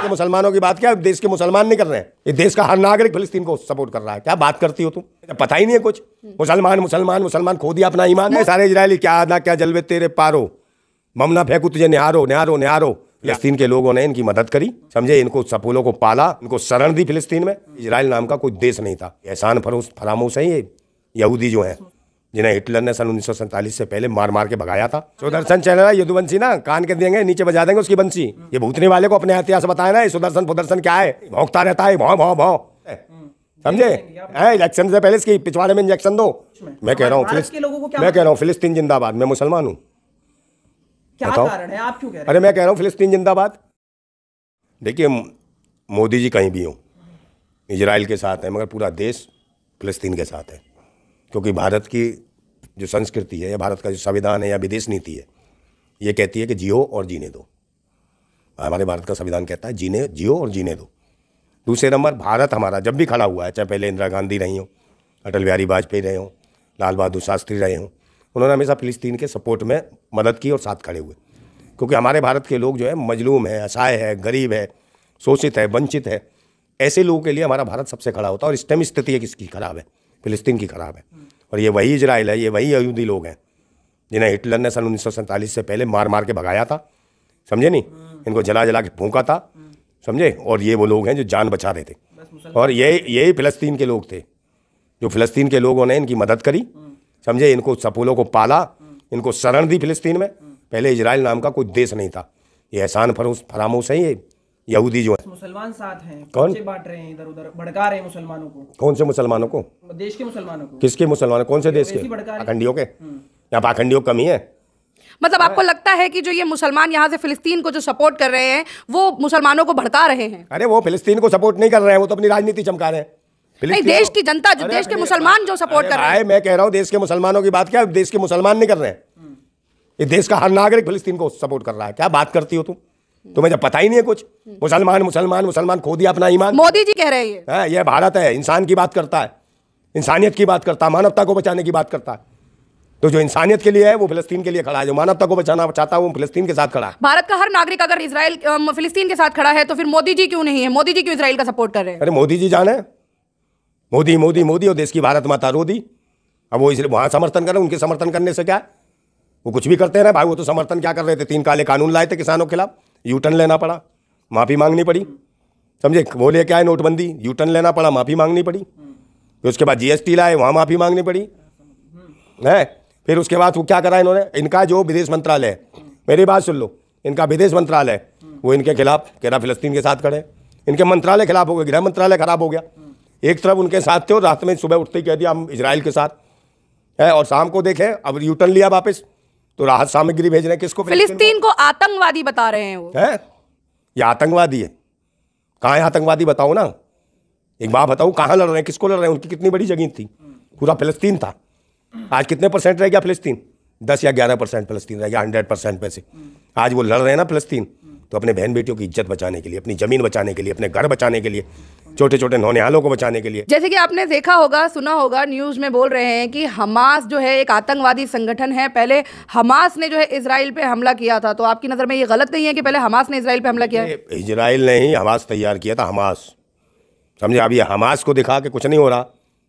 मुसलमानों की बात क्या देश के मुसलमान नहीं कर रहे हैं? ये देश का हर नागरिक फिलिस्तीन को सपोर्ट कर रहा है। क्या बात करती हो तुम? पता ही नहीं है कुछ। मुसलमान मुसलमान मुसलमान खो दिया अपना ईमान है। सारे इजरायली क्या ना क्या जलवे तेरे पारो, बम ना फेंकू तुझे निहारो निहारो निहारो। फिलिस्तीन के लोगों ने इनकी मदद करी, समझे, इनको सपूलों को पाला, इनको शरण दी। फिलिस्तीन में इजराइल नाम का कोई देश नहीं था। एहसान फरामोश है ये यहूदी जो है, जिन्हें हिटलर ने सन 1947 से पहले मार मार के भगाया था। सुदर्शन चल रहा है यदुवंशी ना, कान के देंगे नीचे बजा देंगे उसकी बंसी। ये भूतने वाले को अपने इतिहास बताया ना, सुदर्शन फुदर्शन क्या है, भौंकता रहता है भौं भौं भौं, समझे। इलेक्शन से पहले इसकी पिछवाड़े में इंजेक्शन दो। मैं कह रहा हूँ फिलिस्तीन जिंदाबाद। मैं मुसलमान हूँ। क्या कारण है, आप क्यों कह रहे हैं? अरे मैं कह रहा हूँ फिलिस्तीन जिंदाबाद। देखिए मोदी जी कहीं भी हो, इजराइल के साथ है, मगर पूरा देश फिलिस्तीन के साथ है। क्योंकि भारत की जो संस्कृति है या भारत का जो संविधान है या विदेश नीति है, ये कहती है कि जियो और जीने दो। हमारे भारत का संविधान कहता है जियो और जीने दो। दूसरे नंबर, भारत हमारा जब भी खड़ा हुआ है, चाहे पहले इंदिरा गांधी रही हो, अटल बिहारी वाजपेयी रहे हो, लाल बहादुर शास्त्री रहे हो, उन्होंने हमेशा फिलिस्तीन के सपोर्ट में मदद की और साथ खड़े हुए। क्योंकि हमारे भारत के लोग जो है मजलूम है, असहाय है, गरीब है, शोषित है, वंचित है, ऐसे लोगों के लिए हमारा भारत सबसे खड़ा होता है। और इस टाइम स्थिति है किसकी खराब है? फिलिस्तीन की खराब है। और ये वही इजराइल है, ये वही यहूदी लोग हैं जिन्हें हिटलर ने सन 1947 से पहले मार मार के भगाया था, समझे नहीं, इनको जला जला के फूंका था, समझे। और ये वो लोग हैं जो जान बचा रहे थे। और यही फिलिस्तीन के लोग थे जो फिलिस्तीन के लोगों ने इनकी मदद करी, समझे, इनको सपूलों को पाला, इनको शरण दी। फिलिस्तीन में पहले इजराइल नाम का कोई देश नहीं था। ये एहसान फरामोश है ये यहूदी जो है। मुसलमान साथ हैं, कौन बांट रहे हैं, इधर उधर भड़का रहे हैं मुसलमानों को। कौन से मुसलमानों को? देश के मुसलमानों को। किसके मुसलमान? कौन से देश के? पाखंडियों के। यहाँ पाखंडियों कमी है। मतलब आपको लगता है कि जो ये मुसलमान यहाँ से फिलिस्तीन को जो सपोर्ट कर रहे हैं वो मुसलमानों को भड़का रहे हैं? अरे वो फिलिस्तीन को सपोर्ट नहीं कर रहे हैं, वो तो अपनी राजनीति चमका रहे हैं। नहीं, देश की जनता, देश के मुसलमान जो सपोर्ट कर रहे हैं। मैं कह रहा हूँ देश के मुसलमानों की बात क्या देश के मुसलमान नहीं कर रहे हैं? ये देश का हर नागरिक फिलिस्तीन को सपोर्ट कर रहा है। क्या बात करती हो तुम? तुम्हें जब पता ही नहीं है कुछ। मुसलमान मुसलमान मुसलमान खो दिया अपना ईमान। मोदी जी कह रहे हैं ये भारत है, इंसान की बात करता है, इंसानियत की बात करता है, मानवता को बचाने की बात करता है। तो जो इंसानियत के लिए है वो फिलिस्तीन के लिए खड़ा है, जो मानवता को बचाना चाहता है वो फिलिस्तीन के साथ खड़ा है। भारत का हर नागरिक अगर इजराइल फिलिस्तीन के साथ खड़ा है तो फिर मोदी जी क्यों नहीं है? मोदी जी क्यों इजराइल का सपोर्ट कर रहे हैं? अरे मोदी जी जाने, मोदी मोदी मोदी और देश की भारत माता रोदी। अब वो इसलिए वहां समर्थन कर रहे हैं, उनके समर्थन करने से क्या, वो कुछ भी करते रहे भाई। वो तो समर्थन क्या कर रहे थे? 3 काले कानून लाए थे किसानों के खिलाफ, यूटर्न लेना पड़ा, माफी मांगनी पड़ी, समझे। बोले क्या है नोटबंदी, यूटर्न लेना पड़ा, माफी मांगनी पड़ी। फिर उसके बाद जीएसटी लाए, वहां माफी मांगनी पड़ी है। फिर उसके बाद वो क्या करा इन्होंने, इनका जो विदेश मंत्रालय है, मेरी बात सुन लो, इनका विदेश मंत्रालय वो इनके खिलाफ कह रहा फिलिस्तीन के साथ खड़े। इनके मंत्रालय खिलाफ हो गया, गृह मंत्रालय खराब हो गया। एक तरफ उनके साथ थे और रात में सुबह उठते ही कह दिया हम इजराइल के साथ है, और शाम को देखे अब यूटर्न लिया वापस, तो राहत सामग्री भेज रहे हैं किसको? फिलिस्तीन को आतंकवादी बता रहे हैं वो है। ये आतंकवादी है? कहाँ है आतंकवादी? बताओ ना, एक बात बताओ, कहाँ लड़ रहे हैं, किसको लड़ रहे हैं? उनकी कितनी बड़ी जगह थी, पूरा फिलिस्तीन था। आज कितने % रह गया फिलिस्तीन? 10 या 11% फिलिस्तीन रह गया 100% में से। आज वो लड़ रहे हैं ना फिलिस्तीन, तो अपने बहन बेटियों की इज्जत बचाने के लिए, अपनी जमीन बचाने के लिए, अपने घर बचाने के लिए, छोटे छोटे नौनिहालों को बचाने के लिए। जैसे कि आपने देखा होगा, सुना होगा, न्यूज में बोल रहे हैं कि हमास जो है एक आतंकवादी संगठन है। पहले हमास ने जो है इजराइल पे हमला किया था, तो आपकी नजर में ये गलत नहीं है कि पहले हमास ने इजराइल पे हमला किया है? इजराइल ने ही हमास तैयार किया था, हमास, समझे। अब ये हमास को दिखा के कुछ नहीं हो रहा,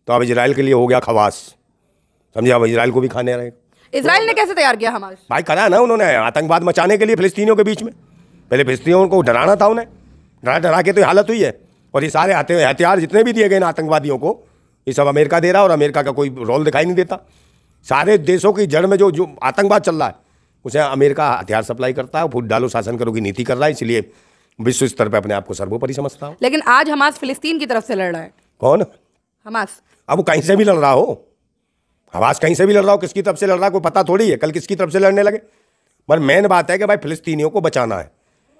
तो अब इजराइल के लिए हो गया खवास, समझे। अब इजराइल को भी खाने रहे। इजराइल ने कैसे तैयार किया हमास? भाई करा ना उन्होंने, आतंकवाद मचाने के लिए फिलिस्तीनियों के बीच में। पहले फिलिस्तीनियों को डराना था उन्हें, डरा डरा के तो हालत हुई है। और ये सारे हथियार जितने भी दिए गए ना आतंकवादियों को, ये सब अमेरिका दे रहा है, और अमेरिका का कोई रोल दिखाई नहीं देता। सारे देशों की जड़ में जो आतंकवाद चल रहा है उसे अमेरिका हथियार सप्लाई करता है, फूट डालो शासन करो की नीति कर रहा है, इसलिए विश्व स्तर पर अपने आप को सर्वोपरि समझता हूँ। लेकिन आज हमास फिलिस्तीन की तरफ से लड़ रहा है। कौन? हमास। अब वो कहीं से भी लड़ रहा हो, हमास कहीं से भी लड़ रहा हो, किसकी तरफ से लड़ रहा है कोई पता थोड़ी है, कल किसकी तरफ से लड़ने लगे। पर मेन बात है कि भाई फिलिस्तीनियों को बचाना है।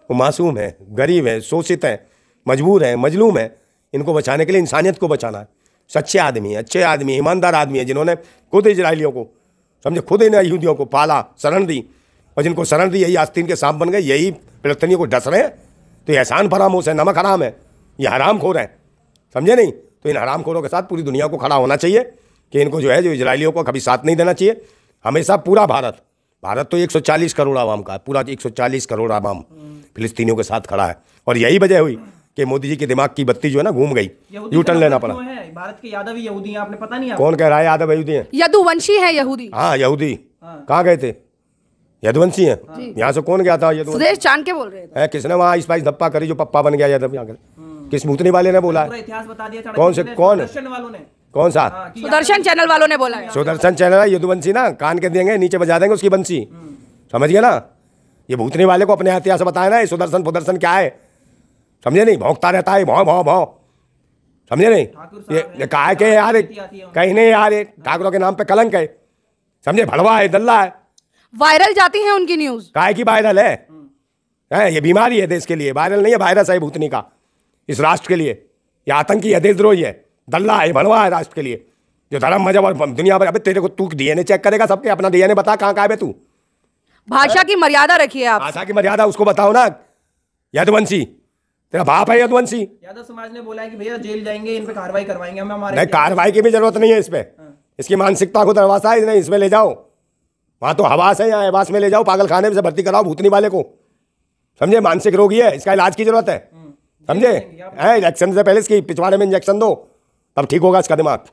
वो मासूम है, गरीब है, शोषित है, मजबूर है, मजलूम है, इनको बचाने के लिए इंसानियत को बचाना है। सच्चे आदमी, अच्छे आदमी, ईमानदार आदमी है, जिन्होंने खुद इजराइलियों को, समझे, खुद इन यहूदियों को पाला, शरण दी, और जिनको शरण दी यही आस्तीन के सांप बन गए, यही फिलिस्तीनियों को डस रहे हैं। तो ये एहसान फरामोश है, नमक हराम है, ये हराम खोर है, समझे नहीं। तो इन हराम खोरों के साथ पूरी दुनिया को खड़ा होना चाहिए कि इनको जो है, जो इजराइलियों को कभी साथ नहीं देना चाहिए। हमेशा पूरा भारत भारत तो 140 करोड़ आवाम का है, पूरा 140 करोड़ आवाम फिलिस्तीनियों के साथ खड़ा है। और यही वजह हुई कि मोदी जी के दिमाग की बत्ती जो है ना घूम गई, यू टर्न लेना पड़ा। भारत के यादव ही यहूदी हैं, आपने पता नहीं? कौन कह रहा है यादव यहूदी हैं? यदुवंशी है यहूदी। हाँ यहूदी। कहाँ गए थे? यदुवंशी हैं। यहाँ से कौन गया था? सुदेश चांद के बोल रहे थे। किसने वहाँ स्पाइस धप्पा करी जो पप्पा बन गया यादव? यहाँ किस भूतनी वाले ने बोला है? इतिहास बता दिया। कौन से? कौन वालों ने? कौन सा? सुदर्शन चैनल वालों ने बोला है। सुदर्शन चैनल है यदुवंशी ना, कान के देंगे नीचे बजा देंगे उसकी बंसी, समझ गया ना? ये भूतनी वाले को अपने इतिहास बताया ना, ये सुदर्शन फुदर्शन क्या है, समझे नहीं? भौंकता रहता है भौं भौं भौं, समझे नहीं? ये कहा के यार कहीं नहीं यार, ये ठाकुरों के नाम पे कलंक है, समझे? भड़वा है, दल्ला है। वायरल जाती है उनकी न्यूज। काहे की वायरल है? ये बीमारी है देश के लिए, वायरल नहीं है, वायरस है भूतनी का इस राष्ट्र के लिए। ये आतंकी है, देशद्रोही है, दल्ला है, भड़वा है राष्ट्र के लिए, जो धर्म मजहब और दुनिया भर। अबे तेरे को तू डीएनए चेक करेगा सबके, अपना डीएनए बता कहाँ का है तू? भाषा की मर्यादा रखिए आप। भाषा की मर्यादा उसको बताओ ना। यदुवंशी तेरा बाप है यदुवंशी। यादव समाज ने बोला है कि भैया जेल जाएंगे, इन पे कार्रवाई करवाएंगे हम हमारे। नहीं, कार्रवाई की भी जरूरत नहीं है इस पे, इसकी मानसिकता को दरवाजा है, नहीं इसमें ले जाओ। वहां तो हवास है, यहाँ हवास में ले जाओ, पागल खाने में से भर्ती कराओ भूतनी वाले को, समझे? मानसिक रोगी है, इसका इलाज की जरूरत है, समझे? इंजेक्शन से पहले इसकी पिछवाड़े में इंजेक्शन दो, तब ठीक होगा इसका दिमाग।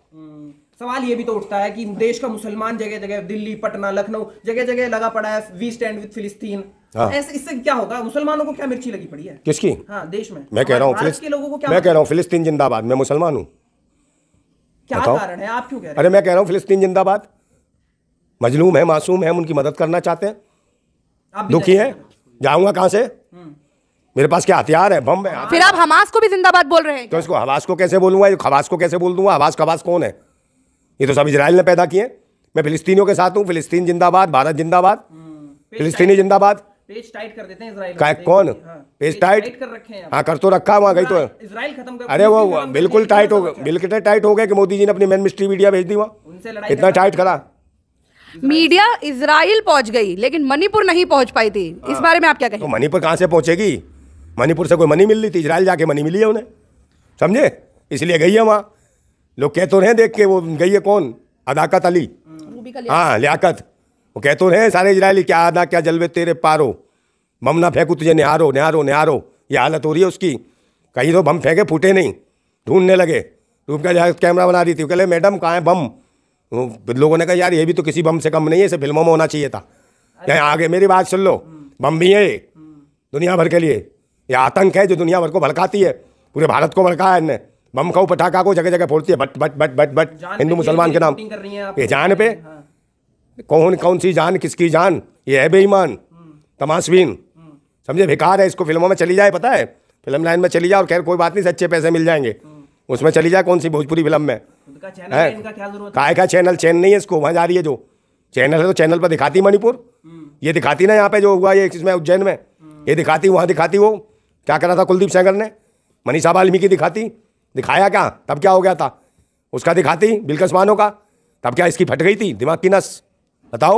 सवाल ये भी तो उठता है कि देश का मुसलमान जगह जगह, दिल्ली, पटना, लखनऊ, जगह जगह लगा पड़ा है वी स्टैंड विद फिलिस्तीन। ऐसे इससे क्या होगा? मुसलमानों को क्या मिर्ची लगी पड़ी है? किसकी? हाँ, देश में। मैं कह रहा हूँ मैं कह रहा हूँ फिलिस्तीन जिंदाबाद। मैं मुसलमान हूँ, क्या कारण है? आप क्यों कह रहे हैं? अरे मैं कह रहा हूँ फिलिस्तीन जिंदाबाद। मजलूम है, मासूम है, हम उनकी मदद करना चाहते हैं, दुखी है। जाऊंगा कहाँ से? मेरे पास क्या हथियार है? बम है। फिर आप हमास को भी जिंदाबाद बोल रहे हैं? तो इसको हवास को कैसे बोलूंगा? खवास को कैसे बोल दूंगा? हवास खवास कौन है? ये तो सब इजराइल ने पैदा किए। मैं फिलिस्तीनियों के साथ हूँ। फिलिस्तीन जिंदाबाद, भारत जिंदाबाद, फिलिस्तीनी जिंदाबाद। पेज टाइट कर देते हैं इजराइल। कौन पेज टाइट कर रखे हैं? हाँ, कर तो रखा वहाँ गई तो इजराइल खत्म कर। अरे वो बिल्कुल टाइट हो गए, बिल्कुल टाइट हो गए कि मोदी जी ने अपनी मेन मिस्ट्री मीडिया भेज दी वहाँ, इतना टाइट करा। मीडिया इजराइल पहुंच गई लेकिन मणिपुर नहीं पहुंच पाई थी। इस बारे में आप क्या कहेंगे? तो मणिपुर कहाँ से पहुंचेगी? मणिपुर से कोई मनी मिल रही थी? इजराइल जाके मनी मिली है उन्हें, समझे? इसलिए गई है वहाँ। लोग कह तो रहे देख के, वो गई है कौन? अदाकत अली, हाँ लियाकत। वो कह तो रहे सारे इजरायली, क्या अदा क्या जलवे तेरे पारो, बम ना फेंकू तुझे निहारो निहारो निहारो। ये हालत हो रही है उसकी। कहीं तो बम फेंके फूटे नहीं, ढूंढने लगे। रूप का कैमरा बना रही थी, कह मैडम कहाँ है बम? लोगों ने कहा यार ये भी तो किसी बम से कम नहीं है, इसे फिल्मों में होना चाहिए था। यहाँ आगे मेरी बात सुन लो, बम भी है दुनिया भर के लिए। ये आतंक है जो दुनिया भर को भड़काती है, पूरे भारत को भड़काया है इनने। बम का पटाखा को जगह जगह फोड़ती है, but but but but but Hindu मुसलमान के नाम। ये जान पे कौन कौन सी जान, किसकी जान? ये है बेईमान तमाशबीन, समझे? बेकार है। इसको फिल्मों में चली जाए, पता है, फिल्म लाइन में चली जाए और खैर कोई बात नहीं, सच्चे पैसे मिल जाएंगे। उसमें चली जाए कौन सी भोजपुरी फिल्म में, काय का चैनल? चैन नहीं है इसको, वहाँ जा रही है जो चैनल है तो चैनल पर दिखाती मणिपुर, ये दिखाती ना यहाँ पे जो हुआ ये इसमें उज्जैन में, ये दिखाती, वहाँ दिखाती। वो क्या करा था कुलदीप सेंगर ने? मनीषा वाल्मीकि दिखाती, दिखाया क्या? तब क्या हो गया था? उसका दिखाती बिल्किस बानो का, तब क्या इसकी फट गई थी दिमाग की नस? बताओ।